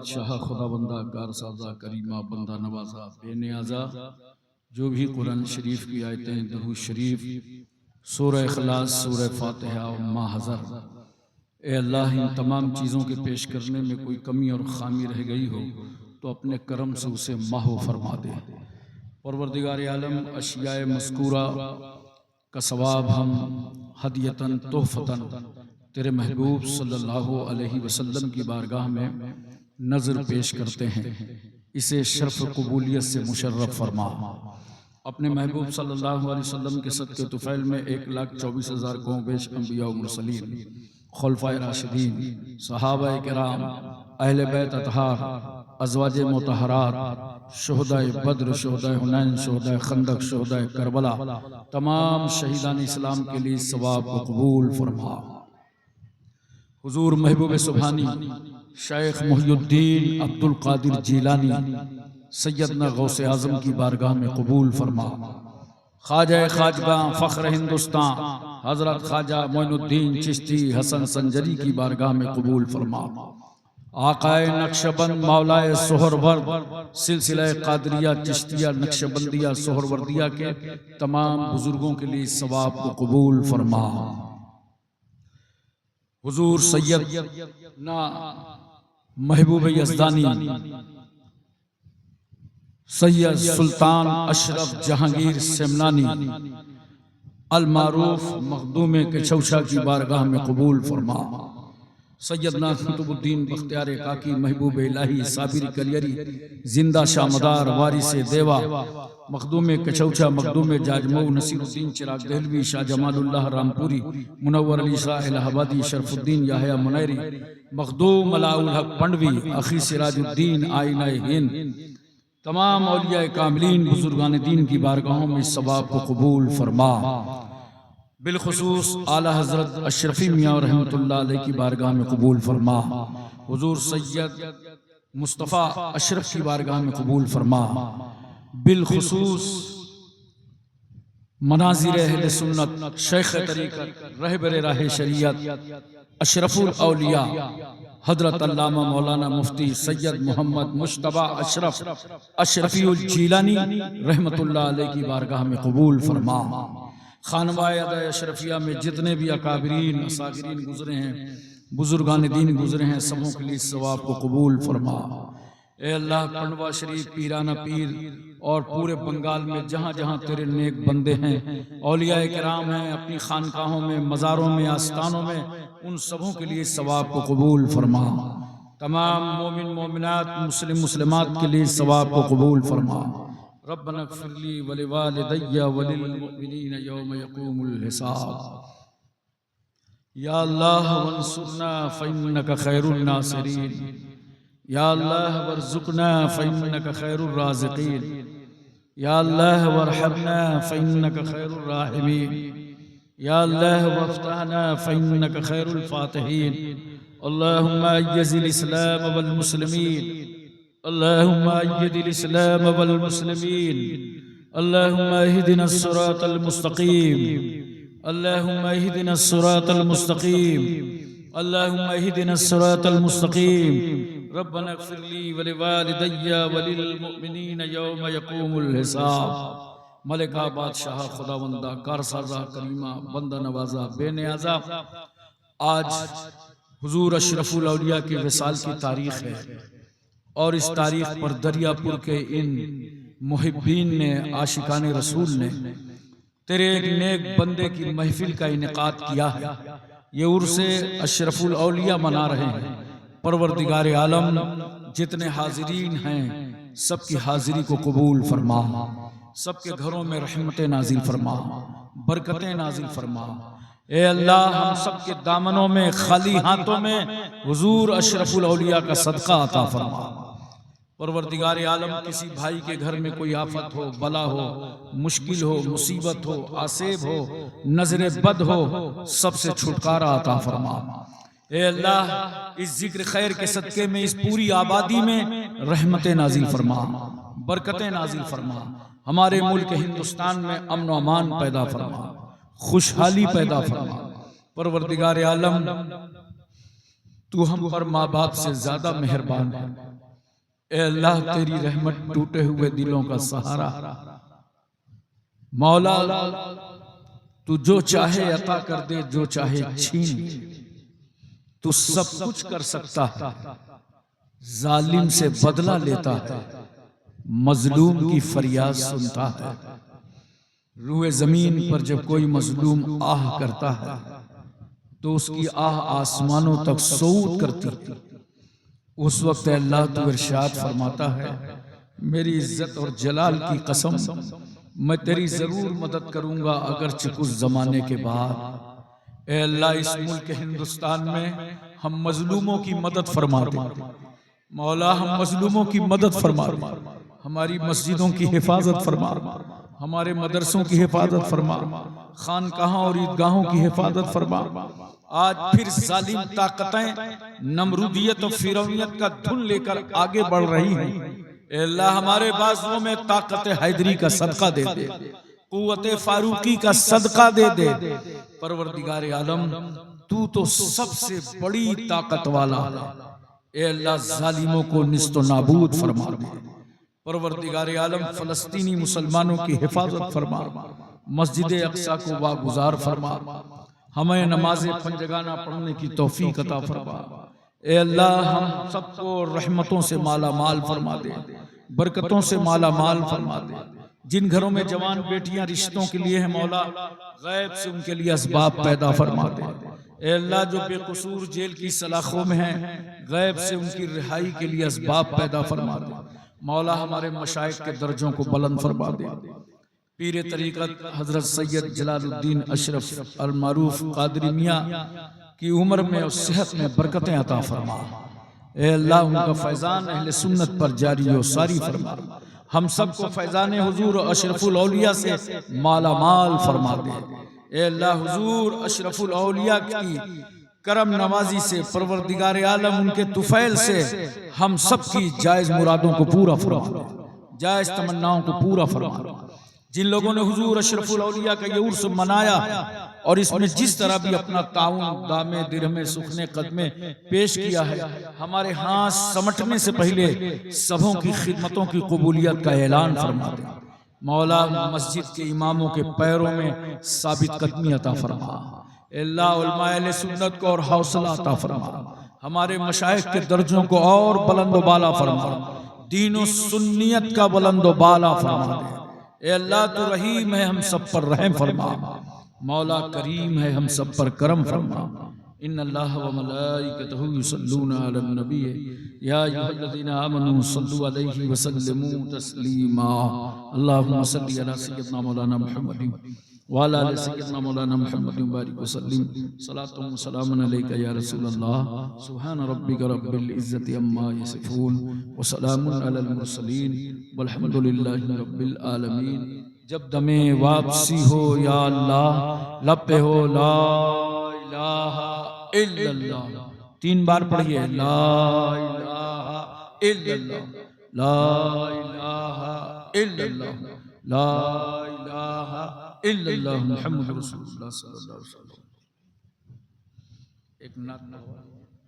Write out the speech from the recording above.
شاہ خدا بندہ کار سازا کریمہ بندہ نوازا بے نیازا، جو بھی قرآن شریف کی آیتیں، درود شریف، سورہ اخلاص، سورہ فاتحہ و ما حضر، اے اللہ ان تمام چیزوں کے پیش کرنے میں کوئی کمی اور خامی رہ گئی ہو تو اپنے کرم سے اسے محو فرما دے۔ پروردگار عالم، اشیاء مذکورہ کا ثواب ہم ہدیتاً تحفتاً تیرے محبوب صلی اللہ علیہ وسلم کی بارگاہ میں نظر پیش کرتے ہیں، اسے شرف قبولیت سے مشرف فرما۔ اپنے محبوب صلی اللہ علیہ وسلم کے صدقے طفیل میں 1,24,000 کم بیش انبیاء و مرسلین، خلفائے راشدین، صحابہ کرام، اہل بیت اطہار، ازواج مطہرات، شہداء بدر، شہداء حنین، شہداء خندق، شہداء کربلا، تمام شہیدان اسلام کے لیے ثواب کو قبول فرما۔ حضور محبوب سبحانی شیخ محی الدین عبد القادر جیلانی سیدنا غوث اعظم کی بارگاہ میں قبول فرما۔ خواجہ خواجگاں فخر ہندوستان حضرت خواجہ معین الدین چشتی حسن سنجری کی بارگاہ میں قبول فرما۔ آقائے نقشبند مولائے سہرورد سلسلہ قادریہ چشتیہ نقشبندیہ سہروردیہ کے تمام بزرگوں کے لیے ثواب کو قبول فرما۔ حضور سیدنا محبوب یزدانی سید سلطان اشرف جہانگیر سمنانی المعروف مخدوم کچھوچھا کی بارگاہ میں قبول فرما۔ سیدنا قطب الدین بختیار کاکی محبوب الہی صابری کلیری زندہ شامدار وارث دیوا مخدوم کچھوچھا مخدوم جاجمو نصیر الدین چراغ دہلوی شاہ جمال اللہ رامپوری منور علی شاہ الہ آبادی شرف الدین یحییٰ منیری مخدوم علاء الحق پنڈوی اخی سراج الدین آئینہ ہند، تمام اولیاء کاملین بزرگان دین کی بارگاہوں میں ثواب کو قبول فرما۔ بالخصوص اعلیٰ حضرت اشرفی میاں رحمۃ اللہ علیہ کی بارگاہ میں قبول فرما۔ حضور سید مصطفیٰ اشرف کی بارگاہ میں قبول فرما۔ بالخصوص مناظر اہل سنت شیخ طریقت رہبر راہ شریعت اشرف الاولیاء حضرت علامہ مولانا مفتی سید محمد مجتبیٰ اشرف اشرفی الجیلانی رحمۃ اللہ علیہ کی بارگاہ میں قبول فرما۔ خانوہ ادائے اشرفیہ میں جتنے بھی اکابرین اساگرین گزرے ہیں، بزرگان دین گزرے ہیں، سبوں کے لیے ثواب کو قبول فرما۔ اے اللہ پنڈوا شریف پیرانہ پیر اور پورے بنگال میں جہاں جہاں تیرے نیک بندے ہیں، اولیاء کرام ہیں، اپنی خانقاہوں میں، مزاروں میں، آستانوں میں، ان سبوں کے لیے ثواب کو قبول فرما۔ تمام مومن مومنات مسلم مسلمات کے لیے ثواب کو قبول فرما۔ ربنا اغفر لی ولوالدی وللمؤمنین یوم یقوم الحساب۔ یا اللہ وانصرنا فإنک خیر الناصرین، یا اللہ وارزقنا فإنک خیر الرازقین، یا اللہ وارحمنا فإنک خیر الراحمین، یا اللہ وافتحنا فإنک خیر الفاتحین۔ اللہم اعز الاسلام والمسلمین، اللہم اید الاسلام والمسلمین، اللہم اہدنا الصراط المستقیم، اللہم اہدنا الصراط المستقیم، اللہم اہدنا الصراط المستقیم۔ ربنا اغفر لی ولوالدی وللمؤمنین یوم یقوم الحساب۔ ملکہ بادشاہ خداوندہ کارسازہ کریمہ بندہ نوازہ بے نیازہ، آج حضور اشرف الاولیاء کی وصال کی تاریخ ہے، اور اس تاریخ پر دریا پور کے ان محبین نے، عاشقان رسول نے تیرے ایک نیک بندے کی محفل کا انعقاد کیا ہے۔ یہ عرس اشرف الاولیاء منا رہے ہیں۔ پروردگار عالم جتنے حاضرین ہیں سب کی حاضری کو قبول فرما، سب کے گھروں میں رحمت نازل فرما، برکتیں نازل فرما۔ اے اللہ ہم سب کے دامنوں میں خالی ہاتھوں میں حضور اشرف الاولیاء کا صدقہ عطا فرما۔ پروردگار عالم کسی بھائی کے گھر میں کوئی آفت ہو، بلا ہو، مشکل ہو، مصیبت ہو، آسیب ہو، نظر بد ہو، سب سے چھٹکارا عطا فرما۔ اے اللہ اس ذکر خیر کے صدقے میں اس پوری آبادی میں رحمت نازل فرما، برکتیں نازل فرما۔ ہمارے ملک ہندوستان میں امن و امان پیدا فرما، خوشحالی پیدا فرما۔ پروردگار عالم تو ہم پر ماں باپ سے زیادہ مہربان ہے۔ اے اللہ تیری رحمت ٹوٹے ہوئے دلوں کا سہارا۔ مولا تو جو چاہے عطا کر دے، جو چاہے چھین، تو سب کچھ کر سکتا ہے، ظالم سے بدلہ لیتا ہے، مظلوم کی فریاد سنتا ہے۔ روئے زمین پر جب کوئی مظلوم آہ کرتا ہے تو اس کی آہ آسمانوں تک صعود کرتی، اس وقت اللہ تو ارشاد فرماتا ہے میری عزت اور جلال کی قسم میں تیری ضرور مدد کروں گا اگرچہ کچھ زمانے کے بعد۔ اے اللہ اس ملک ہندوستان میں ہم مظلوموں کی مدد فرما دے، مولا ہم مظلوموں کی مدد فرما دے، ہماری مسجدوں کی حفاظت فرما، ہمارے مدرسوں کی حفاظت فرما، خانقاہوں اور عیدگاہوں کی حفاظت فرما۔ آج پھر ظالم طاقتیں نمرودیت اور فرعونیت کا دھن لے کر آگے بڑھ رہی ہیں۔ اے اللہ ہمارے بازوؤں میں طاقت حیدری کا صدقہ دے دے، قوت فاروقی کا صدقہ دے دے۔ پروردگار عالم تو سب سے بڑی طاقت والا ہے۔ اے اللہ ظالموں کو نیست و نابود فرما دے۔ پروردگار عالم فلسطینی مسلمانوں کی حفاظت فرما، مسجد اقصی کو واگزار فرما، ہمیں نماز پنجگانہ پڑھنے کی توفیق عطا فرما۔ اے اللہ ہم سب کو رحمتوں سے مالا مال فرما دے، برکتوں سے مالا مال فرما دے۔ جن گھروں میں جوان بیٹیاں رشتوں کے لیے ہیں مولا غیب سے ان کے لیے اسباب پیدا فرما دے۔ اے اللہ جو بے قصور جیل کی سلاخوں میں ہیں غیب سے ان کی رہائی کے لیے اسباب پیدا فرما دے۔ مولا ہمارے مشائخ کے درجوں کو بلند فرما دے۔ پیر طریقت حضرت سید جلال الدین اشرف المعروف قادری میاں کی عمر میں اور صحت میں برکتیں عطا فرما۔ اے اللہ ان کا فیضان اہل سنت پر جاری و ساری فرما۔ ہم سب کو فیضان حضور اشرف الاولیاء سے مالا مال فرما دے۔ اے اللہ حضور اشرف الاولیاء کی کرم نوازی سے پروردگار عالم ان کے طفیل سے ہم سب کی جائز مرادوں کو پورا فرما دے، جائز تمناؤں کو پورا فرما دے۔ جن لوگوں نے حضور اشرف الاولیاء کا یہ عرس منایا اور اس میں جس طرح بھی اپنا تعاون دامے درہمے سخنے قدمے پیش کیا ہے، ہمارے ہاتھ سمٹنے سے پہلے سبوں کی خدمتوں کی قبولیت کا اعلان فرما دے۔ مولا مسجد کے اماموں کے پیروں میں ثابت قدمی عطا فرما۔ اے اللہ علماء اہل سنت کو اور حوصلہ عطا فرما، ہمارے مشائخ کے درجوں کو اور بلند و بالا فرما، دین و سنیت کا بلند و بالا فرما دے۔ اے اللہ تو رحیم ہے ہم سب پر رحم فرما، مولا کریم ہے ہم سب پر کرم فرما۔ ان اللہ و ملائکتہ یصلون علی النبی یا ایھا الذین آمنوا صلوا علیہ وسلموا تسلیما۔ اللہم صلی علی سیدنا مولانا محمد وعلی آل سیدنا مولانا محمد وبارک وسلم۔ صلاۃ و سلام علیک یا رسول اللہ۔ سبحان ربک رب العزت عما یصفون وسلام علی المرسلین والحمد للہ رب العالمین۔ جب دم واپسی ہو یا اللہ لب پہ ہو لا الہ الا اللہ، 3 بار پڑھئے لا الہ الا اللہ، لا الہ الا اللہ، لا الہ الا اللہ محمد رسول اللہ صلی اللہ علیہ وسلم۔ ایک نعت